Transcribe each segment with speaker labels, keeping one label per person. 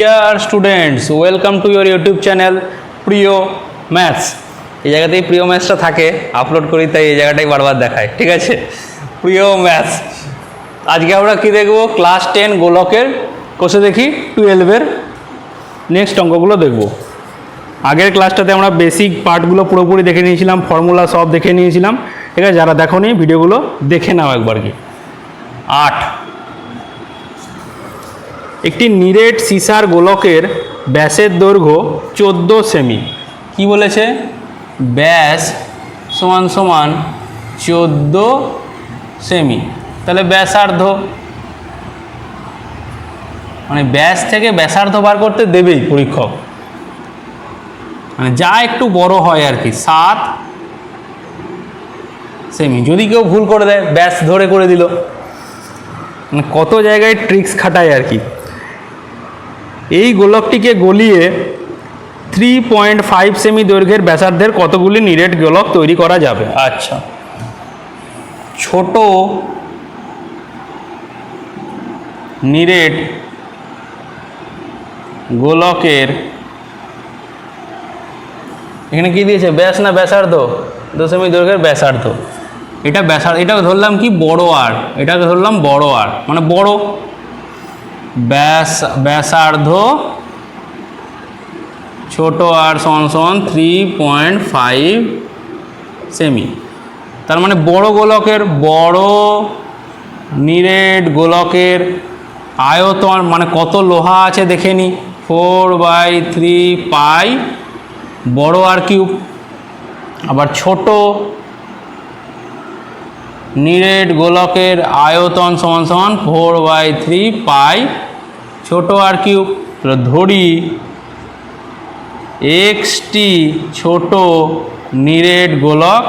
Speaker 1: Dear students, welcome to your YouTube channel প্রিয় maths. এই জায়গাতেই প্রিয় ম্যাথসটা থাকে, আপলোড করি তাই এই জায়গাটাই বারবার দেখায়। ঠিক আছে, প্রিয় ম্যাথস। আজকে আমরা কি দেখব? ক্লাস 10 গোলকের কোষে দেখি 12-এর নেক্সট অঙ্কগুলো দেখব। আগের ক্লাসটাতে আমরা বেসিক পার্টগুলো পুরোপুরি দেখে নিয়েছিলাম, ফর্মুলা সব দেখে নিয়েছিলাম। ঠিক আছে, যারা দেখোনি ভিডিওগুলো দেখে নাও একবার কি। 8, একটি নিরেট সিসার গোলকের ব্যাসের দৈর্ঘ্য 14 সেমি। কি বলেছে? ব্যাস সমান সমান 14 সেমি। তাহলে ব্যাসার্ধ, মানে ব্যাস থেকে ব্যাসার্ধ বার করতে দেবেই পরীক্ষক, মানে যা একটু বড় হয় আর কি, 7 সেমি। যদি কেউ ভুল করে দেয়, ব্যাস ধরে করে দিল, মানে কত জায়গায় ট্রিক্স খাটায় আর কি। এই গোলকটিকে গলিয়ে 3.5 সেমি দৈর্ঘ্যের ব্যাসার্ধের কতগুলি নিরেট গোলক তৈরি করা যাবে? আচ্ছা, ছোট নিরেট গোলকের, এখানে কি দিয়েছে? ব্যাস না ব্যাসার্ধ? 2 সেমি দৈর্ঘ্যের ব্যাসার্ধ। এটা ব্যাসার্ধ, এটাকে ধরলাম কি বড় আর, এটাকে ধরলাম বড় আর, মানে বড় ব্যাসার্ধ ছোট আর সমান সমান 3.5 সেমি। তার মানে বড় গোলকের, বড় নিরেট গোলকের আয়তন মানে কত লোহা আছে দেখে নি, 4/3 পাই বড় আর কিউব। আবার ছোট নিরেট গোলকের আয়তন সমান সমান 4/3 পাই ছোট আর কিউব। ধরি এক্সটি ছোট নিরেট গোলক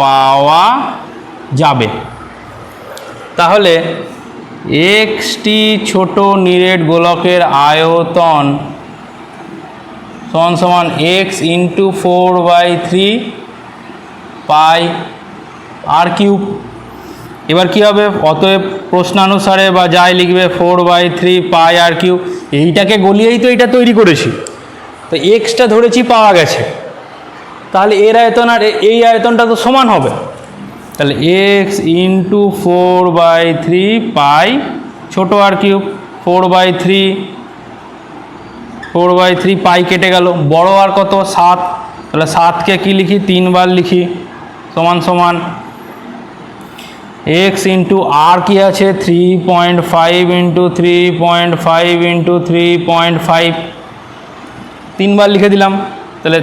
Speaker 1: পাওয়া যাবে। তাহলে এক্সটি ছোট নিরেট গোলকের আয়তন সমান সমান এক্স ইন্টু 4/3 পাই আর কিউব। এবার কী হবে? অতএব প্রশ্নানুসারে বা যাই লিখবে 4/3 পাই আর কিউব। এইটাকে গলিয়েই তো এটা তৈরি করেছি, তো এক্সটা ধরেছি পাওয়া গেছে, তাহলে এর আয়তন আর এই আয়তনটা তো সমান হবে। তাহলে এক্স ইন্টু 4/3 পাই ছোট আর কিউব, 4/3 পাই কেটে গেল, বড় আর কত? 7। তাহলে 7কে কি লিখি? 3 বার লিখি, সমান সমান এক্স ইন্টু আর কি আছে? 3.5 ইন্টু 3.5 ইন্টু 3.5, 3 বার লিখে দিলাম। তাহলে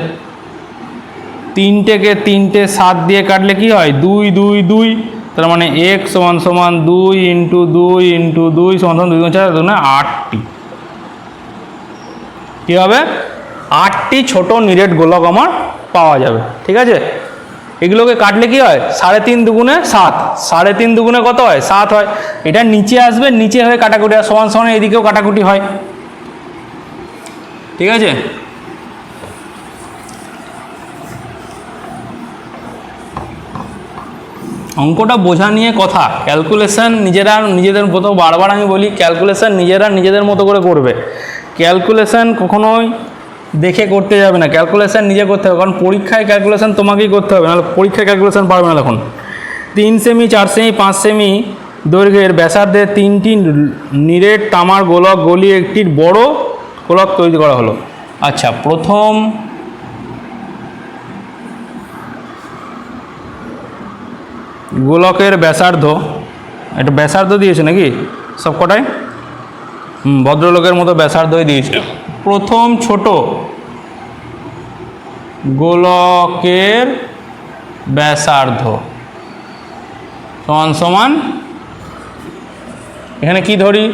Speaker 1: 3টেকে 3টে 7 দিয়ে কাটলে কি হয়? 2 2 2। তার মানে এক্স সমান সমান 2 ইন্টু 2 ইন্টু 2 সমান সমান 2 4 8টি। কী হবে? 8টি ছোট নিরেট গোলক আমার পাওয়া যাবে। ঠিক আছে, এগুলোকে কাটলে কি হয়? 3.5 দুগুণে 7, 3.5 দুগুণে কত হয়? 7 হয়। এটা নিচে আসবে, নিচে হয়ে কাটাকুটি আর সমান সমান এদিকেও কাটাকুটি হয়। ঠিক আছে, অঙ্কটা বোঝা নিয়ে কথা। ক্যালকুলেশন নিজেদের মতো, বারবার আমি বলি, ক্যালকুলেশন নিজেদের মতো করে করবে। ক্যালকুলেশন কখনোই দেখে করতে যাবে না, ক্যালকুলেশন নিজে করতে হবে, কারণ পরীক্ষায় ক্যালকুলেশন তোমাকেই করতে হবে, নাহলে পরীক্ষায় ক্যালকুলেশন পারবে না। তখন 3 সেমি 4 সেমি 5 সেমি দৈর্ঘ্যের ব্যাসার্ধের 3টি নিরেট তামার গোলক গলিয়ে একটি বড় গোলক তৈরি করা হলো। আচ্ছা, প্রথম গোলকের ব্যাসার্ধ, এটা ব্যাসার্ধ দিয়েছে নাকি সব কটায়? ভদ্রলোকের মতো ব্যাসার্ধই দিয়েছে। প্রথম ছোট গোলকের ব্যাসার্ধ সমান সমান, এখানে কি ধরি?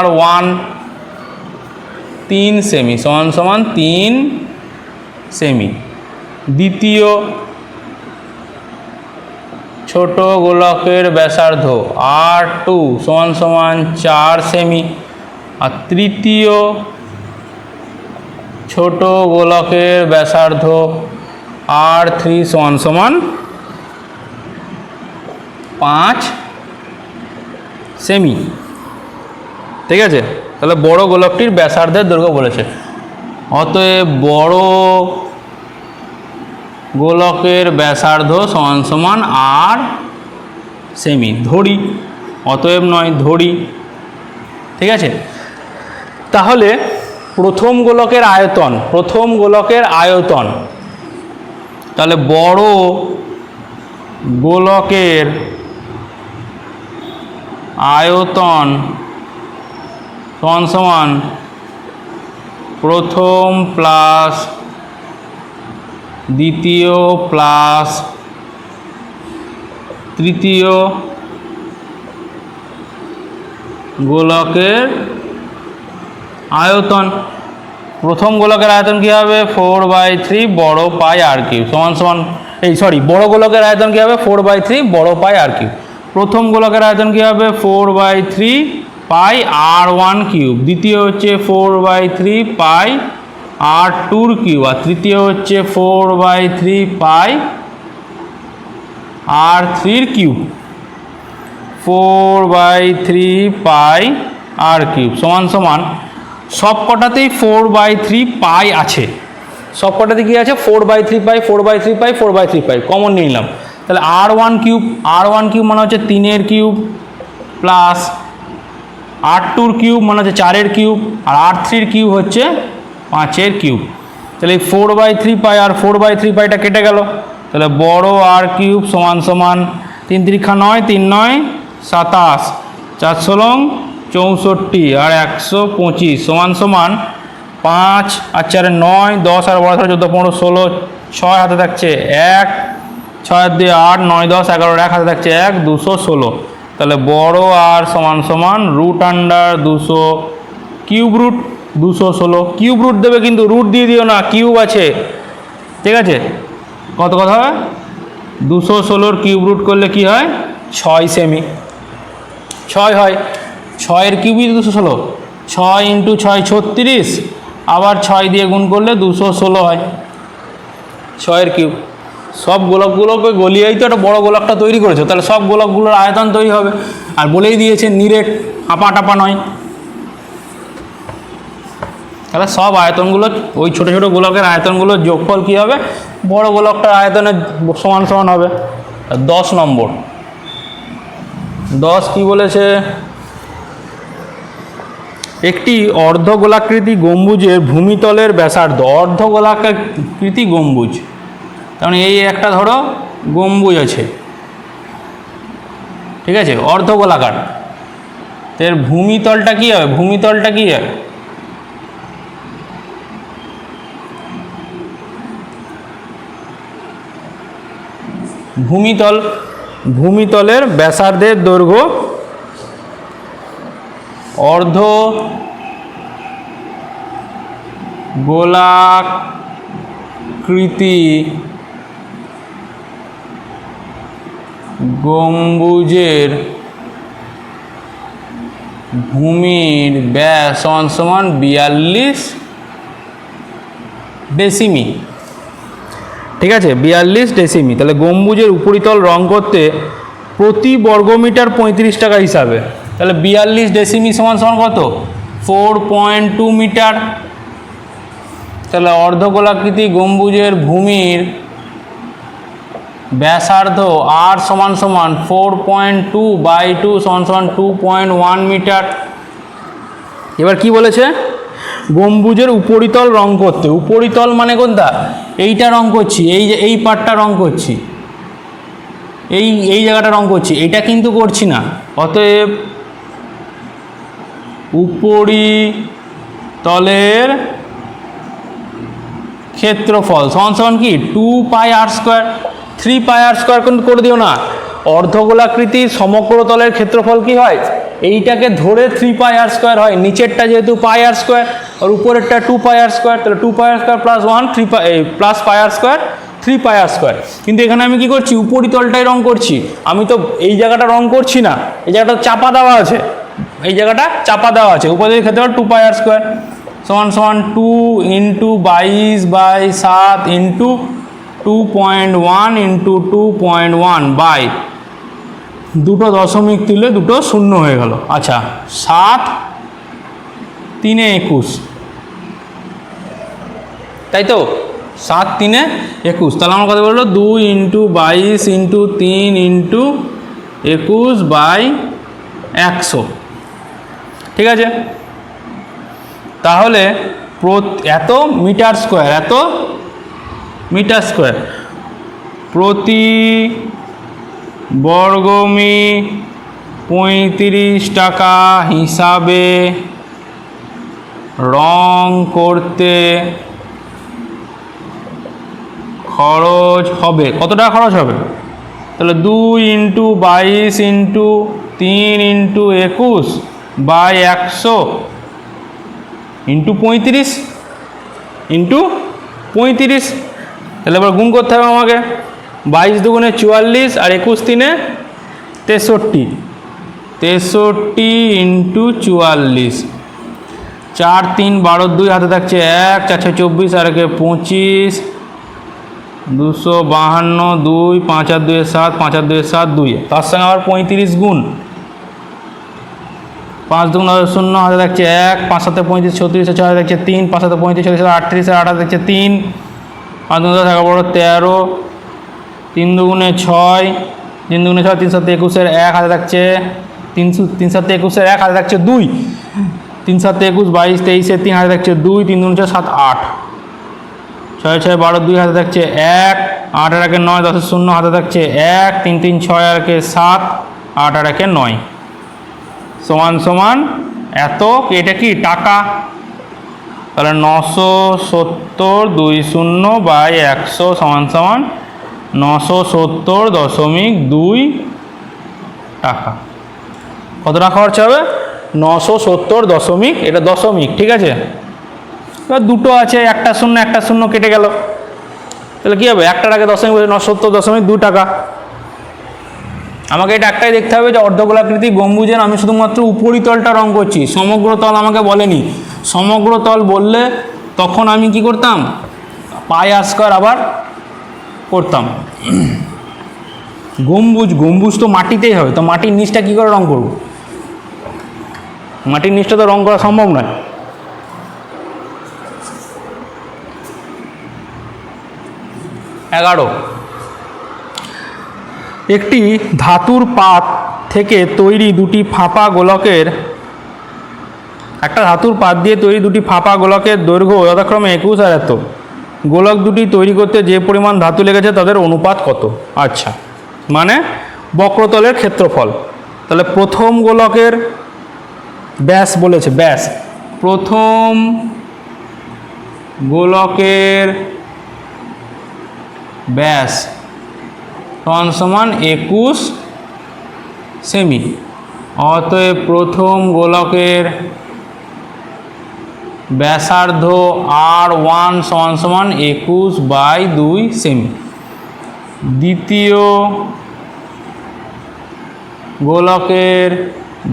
Speaker 1: R1 3 সেমি সমান সমান 3 সেমি। দ্বিতীয় ছোট গোলকের ব্যাসার্ধ R2 সমান সমান 4 সেমি। আর তৃতীয় ছোট গোলকের ব্যাসার্ধ R3 সমান সমান 5 সেমি। ঠিক আছে। তাহলে বড় গোলকটির ব্যাসার্ধের দৈর্ঘ্য বলেছে। অতএব বড় গোলকের ব্যাসার্ধ সমান সমান আর সেমি, ধরি, অতএব নয় ধরি। ঠিক আছে, তাহলে প্রথম গোলকের আয়তন, তাহলে বড় গোলকের আয়তন সমান সমান প্রথম প্লাস দ্বিতীয় প্লাস তৃতীয় গোলকের আয়তন। প্রথম গোলকের আয়তন কী হবে? 4/3 বড় পাই আর কিউব সমান সমান, বড় গোলকের আয়তন কী হবে? 4/3 বড় পাই আর কিউব। প্রথম গোলকের আয়তন কী হবে? 4/3 পাই R1 কিউব। দ্বিতীয় হচ্ছে 4/3 পাই R2 কিউব। আর তৃতীয় হচ্ছে 4/3 পাই R3 কিউব। 4/3 পাই R কিউব সমান সমান, সবকটাতেই 4/3 পাই আছে, সবকটাতে কি আছে? 4/3 পাই 4/3 পাই 4/3 পাই কমন নিয়ে নিলাম। তাহলে R1 কিউব মানে হচ্ছে 3 কিউব প্লাস R2 কিউব মানে হচ্ছে 4 কিউব, আর R3 কিউব হচ্ছে 5 কিউব। তাহলে এই 4/3 পাই আর 4/3 পাইটা কেটে গেল। তাহলে বড় আর কিউব সমান সমান 3 3 9 3 9 27 4 16 64 আর 125 সমান সমান 5 আর 4 9 10 আর 12 14 15 16 6 হাতে থাকছে 1 6 2 8 9 10 11 1 হাতে থাকছে 1 216। তাহলে বড় আর সমান সমান √200 কিউব রুট 216। কিউব রুট দেবে কিন্তু রুট দিয়ে দিও না, কিউব আছে। ঠিক আছে, কত কথা হয়? 216 কিউব রুট করলে কি হয়? 6 সেমি। 6 হয়, 6 কিউবই 216, 6 × 6 36, আবার 6 দিয়ে গুণ করলে 216 হয় 6 কিউব। সব গোলকগুলোকে গলিয়েই তো একটা বড় গোলকটা তৈরি করেছে, তাহলে সব গোলকগুলোর আয়তন তৈরি হবে। আর বলেই দিয়েছে নিরেট, টাপা নয়। তাহলে সব আয়তনগুলো, ওই ছোটো ছোটো গোলকের আয়তনগুলোর যোগফল কী হবে? বড় গোলকটার আয়তনের সমান সমান হবে। 10 নম্বর, 10 কি বলেছে? একটি অর্ধগোলাকৃতি গম্বুজের ভূমিতলের ব্যাসার্ধ, অর্ধগোলাকৃতি গম্বুজ, কারণ এই একটা ধরো গম্বুজ আছে, ঠিক আছে, অর্ধগোলাকার। এর ভূমিতলটা কী হবে? ভূমিতলটা কী হয়? ভূমিতলের ব্যাসার্ধের দৈর্ঘ্য অর্ধ গোলাকৃতি গম্বুজের ভূমির ব্যাস সমান সমান 42 ডেসিমি। ঠিক আছে, 42 ডেসিমি। তাহলে গম্বুজের উপরিতল রং করতে প্রতি বর্গমিটার 35 টাকা হিসাবে, তাহলে 42 ডেসিমি সমান সমান কত? 4.2 মিটার। তাহলে অর্ধগোলাকৃতি গম্বুজের ভূমির ব্যাসার্ধ আর সমান সমান 4.2/2 সমান সমান 2.1 মিটার। এবার কি বলেছে? গম্বুজের উপরিতল রং করতে, উপরিতল মানে কোনটা? এইটা রং করছি, এই পার্টটা রং করছি, এই জায়গাটা রং করছি, এটা কিন্তু করছি না। অতএব উপরিতলের ক্ষেত্রফল সমান সমান কি? 2πr²। 3πr² করে দিও না। অর্ধগোলাকৃতি সমগ্রতলের ক্ষেত্রফল কি হয়? এইটাকে ধরে 3πr² হয়, নিচেরটা যেহেতু πr², আর উপরেরটা 2πr², তাহলে 2πr² plus 1 plus πr², 3πr²। কিন্তু এখানে আমি কি করছি? উপরিতলটাই রং করছি, আমি তো এই জায়গাটা রং করছি না, এই জায়গাটা চাপা দেওয়া আছে, এই জায়গাটা চাপা দেওয়া আছে। উপরিতলের ক্ষেত্রফল 2πr² সমান সমান 2 × 22/7 × 2.1 × 2.1 বাই দুটো দশমিক তুলে দুটো শূন্য হয়ে গেল। আচ্ছা, 7 3 এ 21, তাই তো 7 3 এ 21। তাহলে আমার কথা বললো 2 × 22 × 3 × 21/100, ঠিক আছে। তাহলে এত মিটার স্কোয়ার, প্রতি বর্গমি 35 টাকা হিসাবে রং করতে খরচ হবে। কত টাকা খরচ হবে? তাহলে 2 × 22 × 3 × 21/100 × 35 তাহলে এবার গুণ করতে হবে আমাকে। 22 দুগুণে 44 আর 21 3 63, 63 × 44, 4 3 12 2 হাতে থাকছে 1, 4 6 24 আর 1 25, 252, 2 5 আর 2 7, 5 আর 2 7, 2, তার সঙ্গে আবার 35 গুণ 5 2 0 হাতে থাকছে 1, 5 7 35 36, 4 থাকছে 3, 5 7 35 36 38 আর 8 থাকছে 3, 5 2 থাকা বড় 13, 3 দুগুণে 6, 3 দুগুণে 6, 3 7 21 এর 1 হাতে থাকছে 3 7 21 এর 1 হাতে থাকছে 2, 3 7 21 22 23 এর 3 হাতে থাকছে 2, 3 দুগুণে 7 8, 6 6 12 2 হাতে থাকছে 1, 8 আর 1 9, 10 0 হাতে থাকছে 1, 3 3 6 আর 1 7, 8 আর 1 9 সমান এত। এটা কি টাকা? তাহলে 970 20/100 সমান 970.2 টাকা। কত টাকা খরচ হবে? 970 এটা দশমিক, ঠিক আছে। এবার দুটো আছে, একটা শূন্য কেটে গেল, তাহলে কী হবে? একটার আগে দশমিক বসে 970.2 টাকা। আমাকে এটা একটাই দেখতে হবে যে অর্ধগোলাকৃতি গম্বুজের আমি শুধুমাত্র উপরিতলটা রং করছি, সমগ্র তল আমাকে বলেনি। সমগ্র তল বললে তখন আমি কি করতাম? পাই আর স্কয়ার আবার করতাম। গম্বুজ তো মাটিতেই হবে, তো মাটির নিচটা কী করে রং করব? মাটির নিচটা তো রং করা সম্ভব নয়। একটি ধাতুর পাত থেকে তৈরি দুটি ফাঁপা গোলকের দৈর্ঘ্য যথাক্রমে 21 আর এত। গোলক দুটি তৈরি করতে যে পরিমাণ ধাতু লেগেছে তাদের অনুপাত কত? আচ্ছা, মানে বক্রতলের ক্ষেত্রফল। তাহলে প্রথম গোলকের ব্যাস বলেছে, প্রথম গোলকের ব্যাস সমান 21 সেমি। অতএব প্রথম গোলকের ব্যাসার্ধ R1 সমান 21/2 সেমি। দ্বিতীয় গোলকের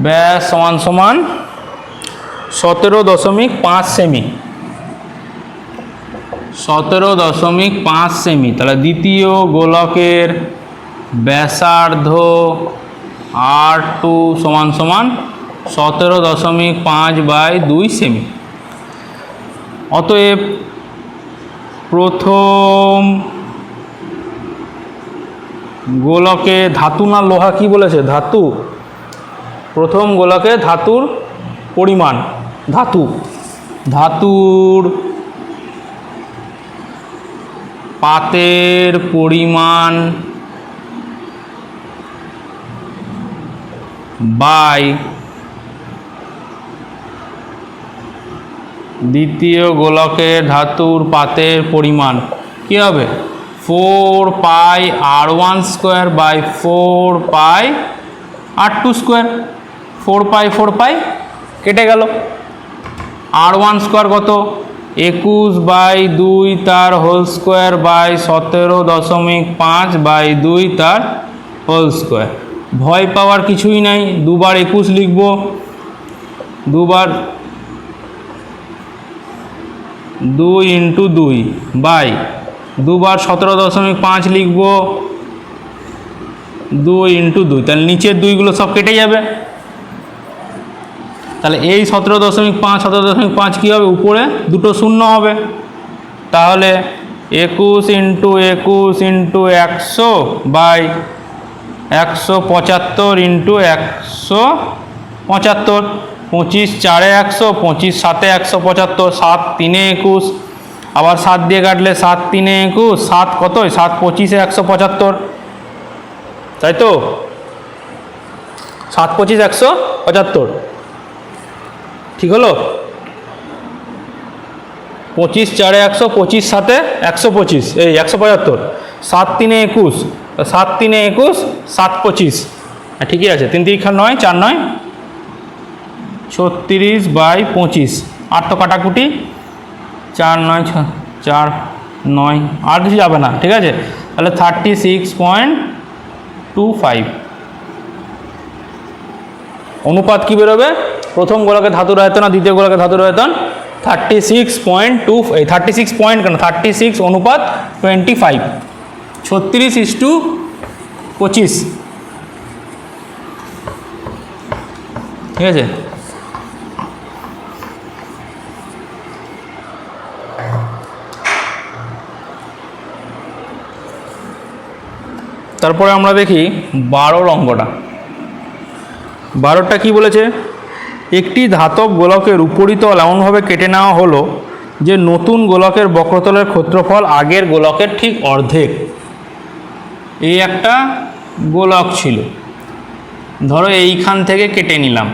Speaker 1: ব্যাস সমান 17.5 সেমি। 17.5 সেমি। তাহলে দ্বিতীয় গোলকের ব্যাসার্ধ R2 সমান 17.5/2 সেমি। অতএব প্রথম গোলকে ধাতু না লোহা কি বলেছে? ধাতু। প্রথম গোলকে ধাতুর পরিমাণ, ধাতুর পাতের পরিমাণ বাই দ্বিতীয় গোলকের ধাতুর পাতের পরিমাণ কী হবে? 4πr1 square by 4πr2 square. 4π কেটে গেল। R1 স্কোয়ার কত? 21/2 তার হোল স্কোয়ার বাই 17.5/2 তার হোল স্কোয়ার। ভয় পাওয়ার কিছুই নাই, দুবার 21 লিখব, দুবার 2 × 2 বাই দুবার 17.5 লিখব, 2 × 2। তাহলে নিচের দুইগুলো সব কেটে যাবে। তাহলে এই 17.5 17.5 কী হবে, উপরে দুটো শূন্য হবে, তাহলে 21 ইন্টু 100 বাই 175 ইন্টু 175, 25 4 100, 25 7 175, 7 3 21, আবার 7 দিয়ে কাটলে 7 3 21, 7 কত 7 25 175, তাই তো 7 25 175, ঠিক হলো? 25 4 100, 25 7 125, এই 175, 7 3 21, 7 3 21, 7 25, ঠিকই আছে, 3 3 9, 4 9 36 বাই 25, 8 তো কাটাকুটি, 4 9 4 9, আর কিছু যাবে না, ঠিক আছে? তাহলে 36.25 অনুপাত কি বেরোবে? প্রথম গোলকের ধাতুর আয়তন আর দ্বিতীয় গোলকের ধাতুর আয়তন 36.2, 36 পয়েন্ট কেন 36 অনুপাত 25, 36:25, ঠিক আছে? তারপরে আমরা দেখি 12 অঙ্কটা। 12টা কি বলেছে? একটি ধাতব গোলকের উপরিতল এমনভাবে কেটে নেওয়া হলো যে নতুন গোলকের বক্রতলের ক্ষেত্রফল আগের গোলকের ঠিক অর্ধেক। এই একটা গোলক ছিল, ধরো এইখান থেকে কেটে নিলাম,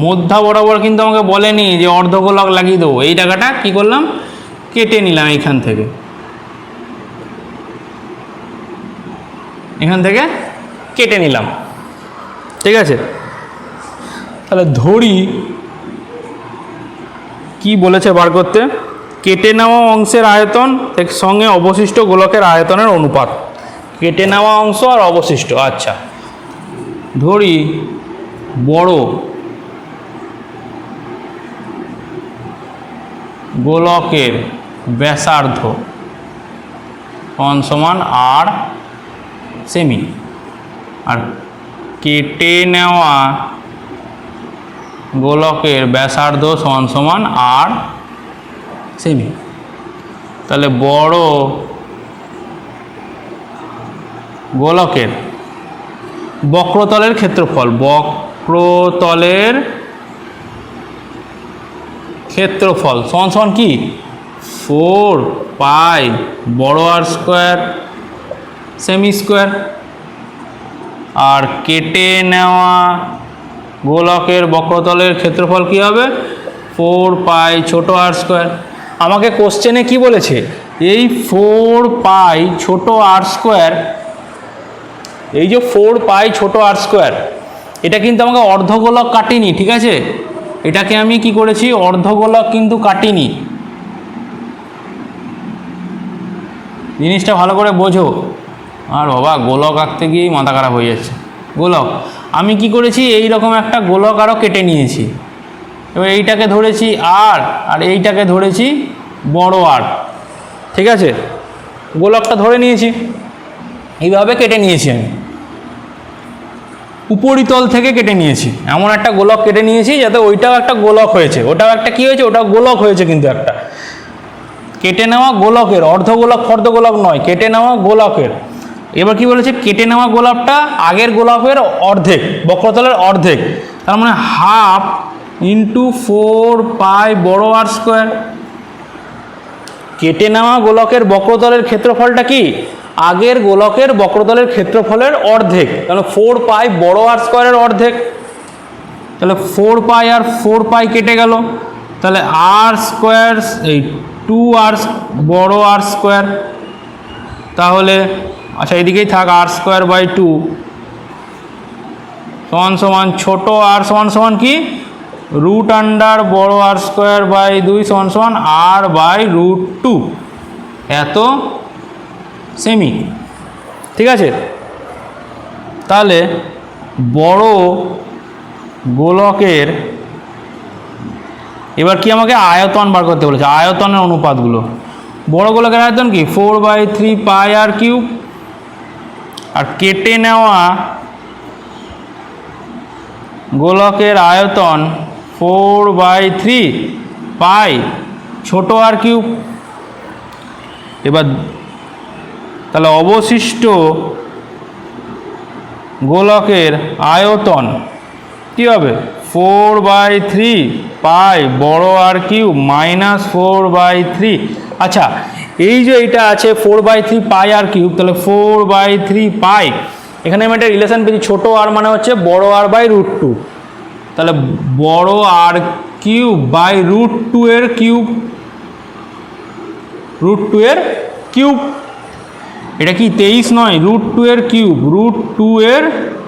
Speaker 1: মধ্যা বরাবর কিন্তু আমাকে বলেনি যে অর্ধ গোলক লাগিয়ে দেবো, এই টাকাটা কী করলাম, কেটে নিলাম এইখান থেকে, এখান থেকে কেটে নিলাম, ঠিক আছে? তাহলে ধরি কি বলেছে বার করতে, কেটে নেওয়া অংশের আয়তন সঙ্গে অবশিষ্ট গোলকের আয়তনের অনুপাত, কেটে নেওয়া অংশ আর অবশিষ্ট। আচ্ছা, ধরি বড় গোলকের ব্যাসার্ধ সমান আর সেমি, আর কেটে নেওয়া গোলকের ব্যাসার্ধ সমান আর সেমি। তাহলে বড় গোলকের বক্রতলের ক্ষেত্রফল, বক্রতলের ক্ষেত্রফল সমান কি 4 পাই বড় আর স্কোয়ার সেমি স্কোয়ার, আর কেটে নেওয়া গোলকের বক্রতলের ক্ষেত্রফল কি হবে 4 পাই ছোট আর স্কোয়ার। আমাকে কোশ্চেনে কি বলেছে, এই 4 পাই ছোট আর স্কোয়ার, এই যে 4 পাই ছোট আর স্কোয়ার, এটা কিন্তু আমাকে অর্ধগোলক কাটিনি, ঠিক আছে? এটাকে আমি কি করেছি, অর্ধগোলক কিন্তু কাটিনি, জিনিসটা ভালো করে বোঝো। আর বাবা গোলক আঁকতে গিয়েই মাথা খারাপ হয়ে যাচ্ছে। গোলক আমি কি করেছি, এই রকম একটা গোলক আরও কেটে নিয়েছি, এবার এইটাকে ধরেছি আর এইটাকে ধরেছি বড় আর, ঠিক আছে? গোলকটা ধরে নিয়েছি, এইভাবে কেটে নিয়েছি আমি, উপরিতল থেকে কেটে নিয়েছি, এমন একটা গোলক কেটে নিয়েছি যাতে ওইটাও একটা গোলক হয়েছে, ওটাও একটা কি হয়েছে, ওটাও গোলক হয়েছে, কিন্তু একটা কেটে নেওয়া গোলকের, অর্ধগোলক ফর্ধগোলক নয়, কেটে নেওয়া গোলকের। এবার কি বলেছে, কেটে নেওয়া গোলকটা আগের গোলকের অর্ধেক, বক্রতলের অর্ধেক, তার মানে হাফ ইন্টু 4 পাই বড় আর স্কোয়ার। কেটে নেওয়া গোলকের বক্রতলের ক্ষেত্রফলটা কি, আগের গোলকের বক্রতলের ক্ষেত্রফলের অর্ধেক, তাহলে 4 পাই বড় আর স্কোয়ারের অর্ধেক, তাহলে 4 পাই আর 4 পাই কেটে গেল, তাহলে আর স্কোয়ার, এই 2 আর বড় আর স্কোয়ার, তাহলে আচ্ছা এদিকেই থাক, আর স্কোয়ার বাই 2 সমান ছোট আর সমান কি রুট আন্ডার বড় আর স্কোয়ার বাই 2 সমান আর বাই √2, এত সেমি, ঠিক আছে? তাহলে বড় গোলকের এবার কি আমাকে আয়তন বার করতে বলেছে, আয়তনের অনুপাতগুলো। বড় গোলকের আয়তন কি 4/3 পাই আর কিউব, আর কেটে নেওয়া গোলকের আয়তন 4/3 পাই ছোট আর কিউব। এবার তাহলে অবশিষ্ট গোলকের আয়তন কী হবে? 4/3 পাই বড় আর কিউব মাইনাস 4/3। আচ্ছা, এই যে এটা আছে 4/3 পাই আর কিউব, তাহলে 4/3 পাই, এখানে আমি একটা রিলেশন পেয়েছি, ছোটো আর মানে হচ্ছে বড় আর বাই √2, তাহলে বড় আর কিউব বাই √2 এর কিউব, √2 এর কিউব। এটা কি 23 নয়, √2 এর কিউব, √2 এর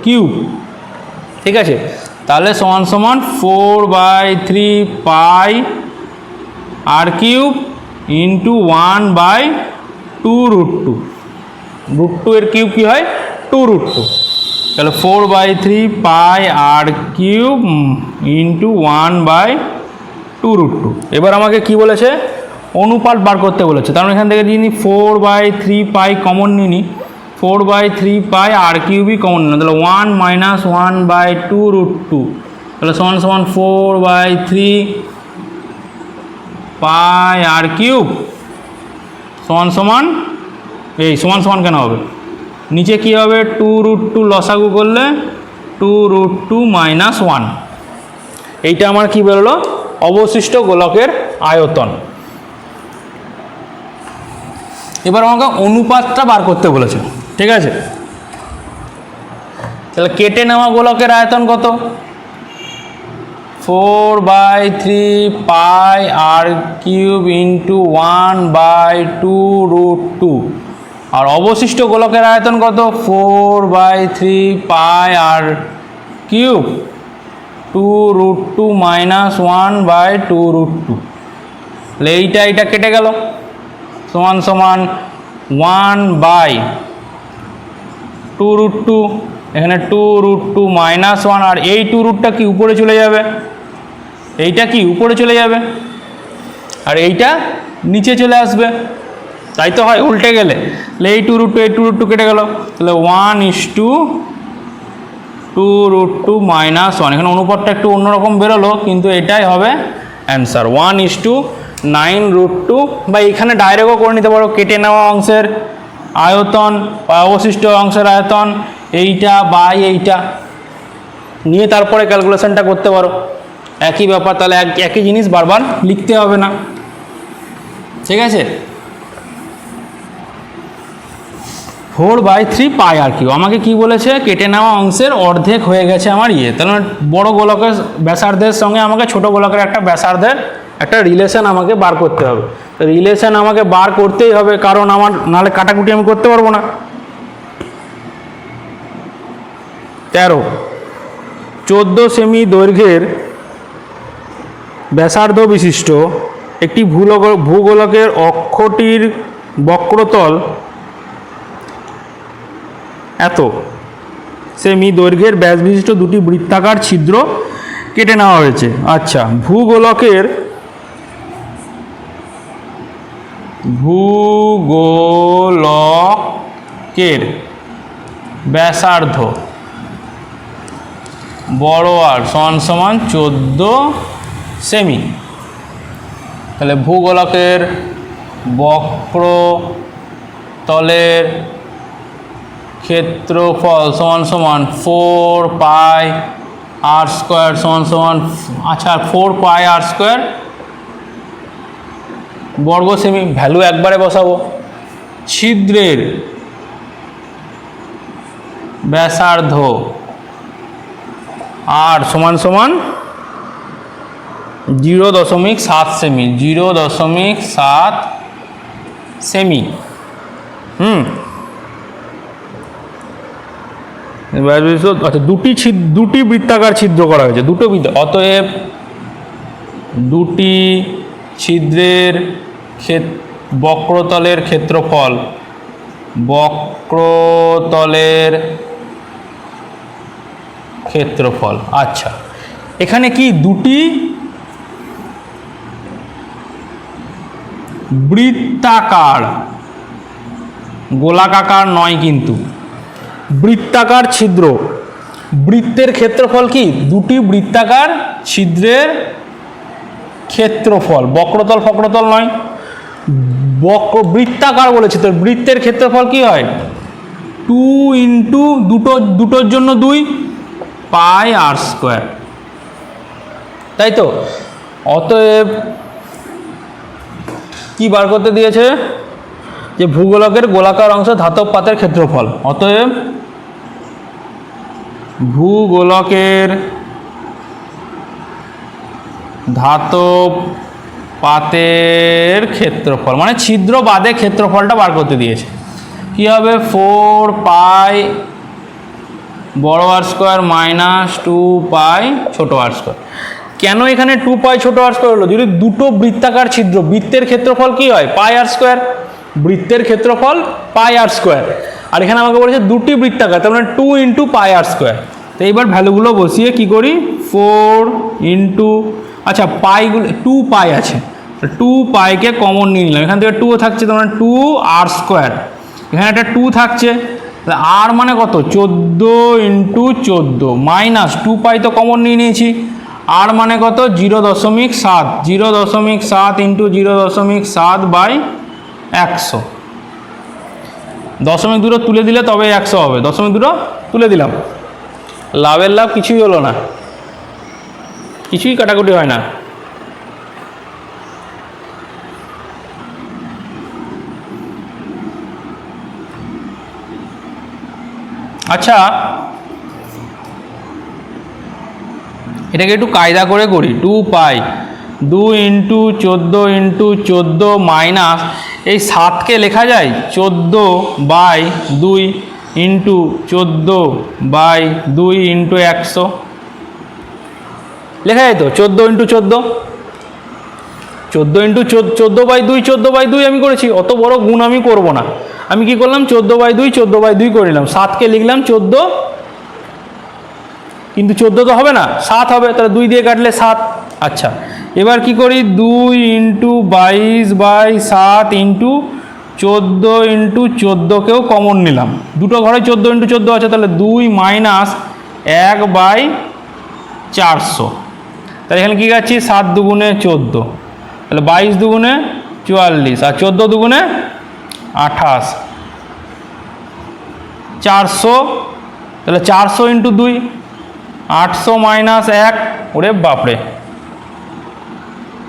Speaker 1: কিউব, ঠিক আছে। তাহলে সমান সমান 4/3 পাই আর কিউব ইন্টু 1/2√2, √2 এর কিউব কি হয়? 2√2, তাহলে 4/3 পাই আর কিউব ইন্টু 1/2√2। এবার আমাকে কি বলেছে? অনুপাত বার করতে বলেছে, তার মানে এখান থেকে যদি 4/3 পাই কমন নিই, 4/3 পাই আর কিউবই কমন নিলাম, তাহলে 1 মাইনাস 1/2√2, তাহলে সমান সমান 4/3 পাই আর কিউব সমান সমান, এই সমান সমান কেন হবে? নিচে কি হবে? 2√2 লসাগু করলে 2√2 মাইনাস 1। এইটা আমার কি বেরোলো? অবশিষ্ট গোলকের আয়তন। এবার আমাকে অনুপাতটা বার করতে বলেছে, ঠিক আছে। তাহলে কেটে নেওয়া গোলকের আয়তন কত? 4/3 পাই আর কিউব ইন্টু 1/2√2, আর অবশিষ্ট গোলকের আয়তন কত? 4/3 পাই আর কিউব 2√2 মাইনাস 1/2√2, তাহলে এইটা কেটে গেল, সমান সমান 1/2√2, এখানে 2√2 মাইনাস 1, আর এই 2√টা কি উপরে চলে যাবে, এইটা কি উপরে চলে যাবে, আর এইটা নিচে চলে আসবে, তাই তো হয় উল্টে গেলে। তাহলে এই 2√2 কেটে গেল, তাহলে 1:2√2 মাইনাস 1। এখানে অনুপাতটা একটু অন্যরকম বেরোলো, কিন্তু এটাই হবে অ্যান্সার, 1:9√2। বা এখানে ডাইরেক্টও করে নিতে পারো, কেটে নেওয়া অংশের আয়তন বা অবশিষ্ট অংশের আয়তন এইটা বাই এইটা নিয়ে তারপরে ক্যালকুলেশনটা করতে পারো, একই ব্যাপার। তাহলে একই জিনিস বারবার লিখতে হবে না, ঠিক আছে। 4/3 পাই আর কিউ, আমাকে কি বলেছে? কেটে নেওয়া অংশের অর্ধেক হয়ে গেছে আমার ইয়ে, তাহলে বড় গোলকের ব্যাসার্ধের সঙ্গে আমাকে ছোট গোলকের একটা ব্যাসার্ধের একটা রিলেশন আমাকে বার করতে হবে। রিলেশন আমাকে বার করতেই হবে, কারণ আমার নাহলে কাটাকুটি আমি করতে পারবো না। 13 14 সেমি দৈর্ঘ্যের ব্যাসার্ধ বিশিষ্ট একটি ভূগোলকের অক্ষটির বক্রতল এত সেমি দৈর্ঘ্যের ব্যাস বিশিষ্ট দুটি বৃত্তাকার ছিদ্র কেটে নেওয়া হয়েছে। আচ্ছা, ভূগোলকের ব্যাসার্ধ বড় আর সমান সমান 14 সেমি, তাহলে ভূগোলকের বক্রতলের ক্ষেত্রফল সমান সমান 4 পাই আর স্কোয়ার সমান সমান, আচ্ছা 4 পাই আর স্কোয়ার বর্গ সেমি, ভ্যালু একবারে বসাবো। ছিদ্রের ব্যাসার্ধ আর সমান সমান 0.7 সেমি, 0.7 সেমি। আচ্ছা, দুটি বৃত্তাকার ছিদ্র করা হয়েছে, দুটো অতএব দুটি ছিদ্রের বক্রতলের ক্ষেত্রফল, আচ্ছা এখানে কি দুটি বৃত্তাকার, গোলাকার নয় কিন্তু বৃত্তাকার ছিদ্র, বৃত্তের ক্ষেত্রফল কি? দুটি বৃত্তাকার ছিদ্রের ক্ষেত্রফল, বক্রতল ফক্রতল নয়, বৃত্তাকার বলেছে, তো বৃত্তের ক্ষেত্রফল কি হয়? 2 ইন্টু দুটোর জন্য 2 পাই আর স্কোয়ার, তাই তো। অতএব কি বার করতে দিয়েছে? যে ভূগোলকের গোলাকার অংশ ধাতব পাতের ক্ষেত্রফল। অতএব ভূগোলকের ধাতব পাতের ক্ষেত্রফল মানে ছিদ্র বাদে ক্ষেত্রফলটা বার করতে দিয়েছে। কি হবে? 4 পাই বড় আর স্কোয়ার মাইনাস 2 পাই ছোট আর স্কোয়ার। কেন এখানে 2 পাই ছোট আর স্কোয়ার হলো? যদি দুটো বৃত্তাকার ছিদ্র, বৃত্তের ক্ষেত্রফল কি হয়? পাই আর স্কোয়ার, বৃত্তের ক্ষেত্রফল পাই আর স্কোয়ার। আর এখানে আমাকে বলেছে দুটি বৃত্তাকার, তার মানে 2 ইন্টু পাই আর স্কোয়ার। তো এইবার ভ্যালুগুলো বসিয়ে কি করি? 4 ইন্টু, আচ্ছা পাইগুলো 2 পাই আছে, 2 পাইকে কমন নিয়ে নিলাম, এখান থেকে 2 থাকছে, তার মানে 2 আর স্কোয়ার। এখানে একটা 2 থাকছে, আর মানে কত? 14 ইন্টু 14 মাইনাস 2 পাই তো কমন নিয়ে নিয়েছি, আর মানে কত? 0.7, 0.7 ইন্টু 0.7 বাই 100। দশমিক দুটো তুলে দিলে তবে 100 হবে, দশমিক দুটো তুলে দিলাম, লাভের লাভ কিছুই হলো না, কিছুই কাটাকুটি হয় না। আচ্ছা এটাকে একটু কায়দা করে করি। 2 পাই 2 ইন্টু 14 ইন্টু 14 মাইনাস এই 7কে লেখা যায় 14 বাই 2 ইন্টু 14 বাই 2 ইন্টু 100 লেখা যায় তো। 14 ইন্টু 14, 14 ইন্টু 14 বাই 2, 14 বাই 2 আমি করেছি, অত বড় গুণ আমি করব না। আমি কি করলাম? 14 বাই 2, 14 বাই 2 করে নিলাম, 7কে লিখলাম 14, কিন্তু 14 তো হবে না, 7 হবে, তাহলে 2 দিয়ে কাটলে 7। আচ্ছা এবার কি করি? 2 ইন্টু 22 বাই 7 ইন্টু 14 ইন্টু 14কেও কমন নিলাম, দুটো ঘরে 14 ইন্টু 14 আছে, তাহলে 2 মাইনাস 1 বাই 400। তাহলে এখানে কী গাচ্ছি? 7 দুগুণে 14, তাহলে 22 দুগুণে 44 আর 14 দুগুণে 28, 400। তাহলে 400 ইন্টু 2, 800 মাইনাস 1, ওরে বাপরে,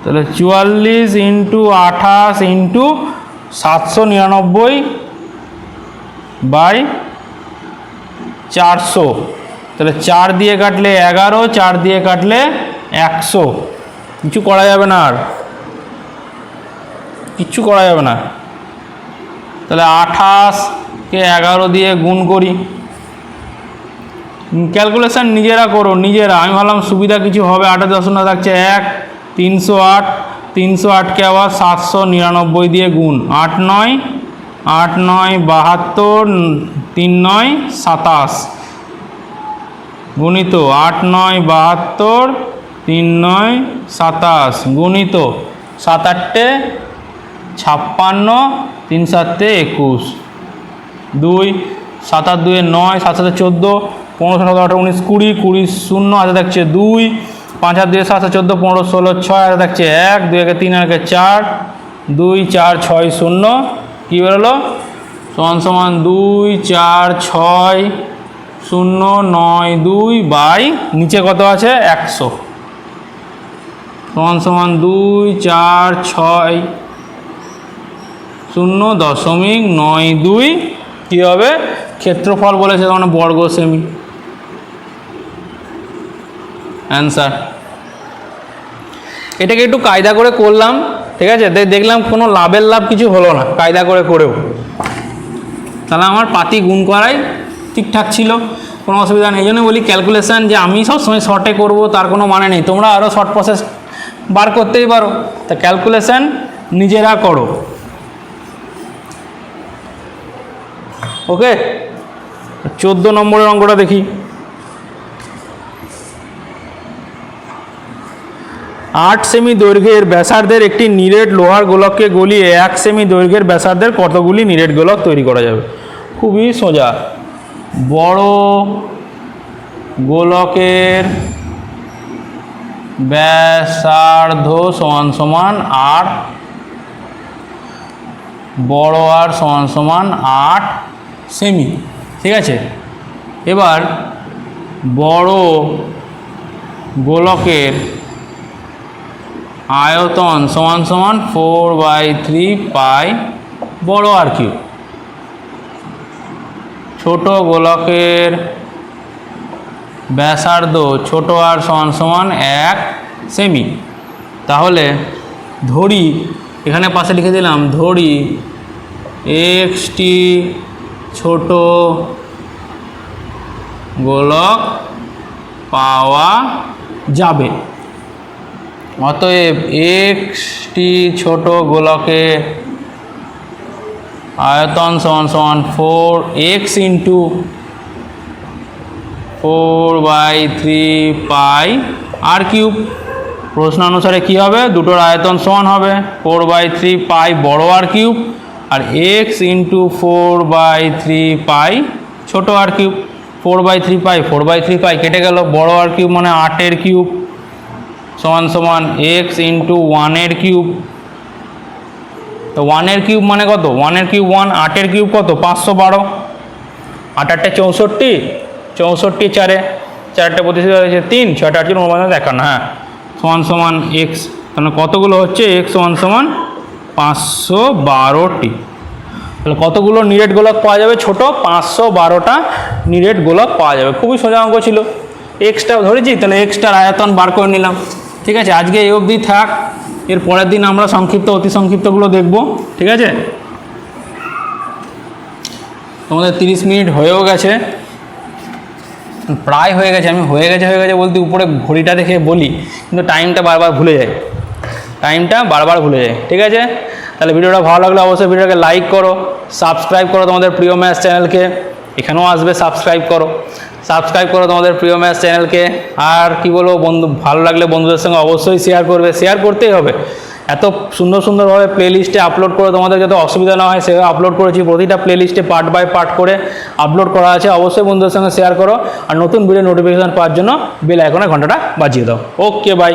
Speaker 1: তাহলে 44 ইন্টু 28 ইন্টু 799 বাই 400, তাহলে 4 দিয়ে কাটলে 11, 4 দিয়ে কাটলে 100, কিছু করা যাবে না, আর কিচ্ছু করা যাবে না। তাহলে 28কে 11 দিয়ে গুণ করি, ক্যালকুলেশান নিজেরা করো নিজেরা, আমি ভাবলাম সুবিধা কিছু হবে। 8 দশমিক থাকছে 1, 308, 308কে আবার 799 দিয়ে গুণ, 8 9 72, 3 9 27 গুণিত 8 9 72, 3 9 27 গুণিত 7 8 56, 3 7 21, 2 7 8 2 9, 7 7 14, 15 17 18 19 20, 20 0 হাতে থাকছে 2, 5 আর 2 7 14 15 16 6 হাতে থাকছে 1, 2 একে 3 আর 4, 2 4 6 0 কী বেরোলো? সমান সমান 2 4 6 0 9 2 বাই নিচে কত আছে? 100 সমান সমান 2 4 6 0.92 কী হবে? ক্ষেত্রফল বলেছে, মানে বর্গ সেমি। অ্যান্সার। এটাকে একটু কায়দা করে করলাম, ঠিক আছে, দেখলাম কোনো লাভের লাভ কিছু হলো না কায়দা করে করেও, তাহলে আমার পাতি গুণ করাই ঠিকঠাক ছিল, কোনো অসুবিধা নেই। এই জন্য বলি ক্যালকুলেশান যে আমি সবসময় শর্টে করব তার কোনো মানে নেই, তোমরা আরও শর্ট প্রসেস বার করতেই পারো, তা ক্যালকুলেশান নিজেরা করো। ওকে, 14 নম্বরের অঙ্কটা দেখি। 8 সেমি দৈর্ঘ্যের ব্যাসার্ধের একটি নিরেট লোহার গোলককে গলিয়ে 1 সেমি দৈর্ঘ্যের ব্যাসার্ধের কতগুলি নিরেট গোলক তৈরি করা যাবে? খুবই সোজা। বড় গোলকের ব্যাসার্ধ সমান সমান আর, বড় আর সমান সমান 8 সেমি। ঠিক আছে, এবার বড় গোলকের আয়তন সমান সমান 4/3 পাই বড় আর কিউব। ছোট গোলকের ব্যাসার্ধ ছোট আর সমান সমান 1 সেমি। তাহলে ধরি, এখানে পাশে লিখে দিলাম, ধরি একটি ছোট গোলক পাওয়া যাবে। অতএব একটি ছোট গোলকের আয়তন সমান সমান 4x ইন্টু 4/3 পাই আর কিউব। প্রশ্ন অনুসারে কী হবে, দুটোর আয়তন সমান হবে 4/3 পাই বড় আর কিউব, আর x ইন্টু 4/3 পাই ছোটো আর কিউব। 4/3 পাই 4/3 পাই কেটে গেল, বড় আর কিউব মানে 8-এর কিউব সমান সমান x ইন্টু 1-এর কিউব। তো 1-এর কিউব মানে কত, 1-এর কিউব 1, 8-এর কিউব কত 512, 8-8 64, 64 4-এ 4টা প্রতিশত হয়েছে 3, 6টা 8 51, হ্যাঁ সমান সমান x। তাহলে কতগুলো হচ্ছে, x সমান সমান 512টি। তাহলে কতগুলো নিরেট গোলক পাওয়া যাবে, ছোট 512টা নিরেট গোলক পাওয়া যাবে। খুবই সোজা অঙ্ক ছিল। এক্সটা ধরেছি, তাহলে এক্সটার আয়তন বার করে নিলাম। ঠিক আছে, আজকে এই অবধি থাক, এর পরের দিন আমরা সংক্ষিপ্ত অতি সংক্ষিপ্তগুলো দেখব। ঠিক আছে, তোমাদের 30 মিনিট হয়েও গেছে, প্রায় হয়ে গেছে। আমি হয়ে গেছে বলতে উপরে ঘড়িটা দেখে বলি, কিন্তু টাইমটা বারবার ভুলে যায়, ঠিক আছে, তাহলে ভিডিওটা ভালো লাগলে অবশ্যই ভিডিওটাকে লাইক করো, সাবস্ক্রাইব করো তোমাদের প্রিয় ম্যাথস চ্যানেলকে। এখানেও আসবে, সাবস্ক্রাইব করো তোমাদের প্রিয় ম্যাথস চ্যানেলকে। আর কি বলবো, ভালো লাগলে বন্ধুদের সঙ্গে অবশ্যই শেয়ার করবে, শেয়ার করতেই হবে। এত সুন্দরভাবে প্লেলিস্টে আপলোড করে তোমাদের যাতে অসুবিধা না হয় সেভাবে আপলোড করেছি। প্রতিটা প্লেলিস্টে পার্ট বাই পার্ট করে আপলোড করা আছে। অবশ্যই বন্ধুদের সঙ্গে শেয়ার করো, আর নতুন ভিডিও নোটিফিকেশান পাওয়ার জন্য বেল আইকনে ঘন্টাটা বাজিয়ে দাও। ওকে, বাই।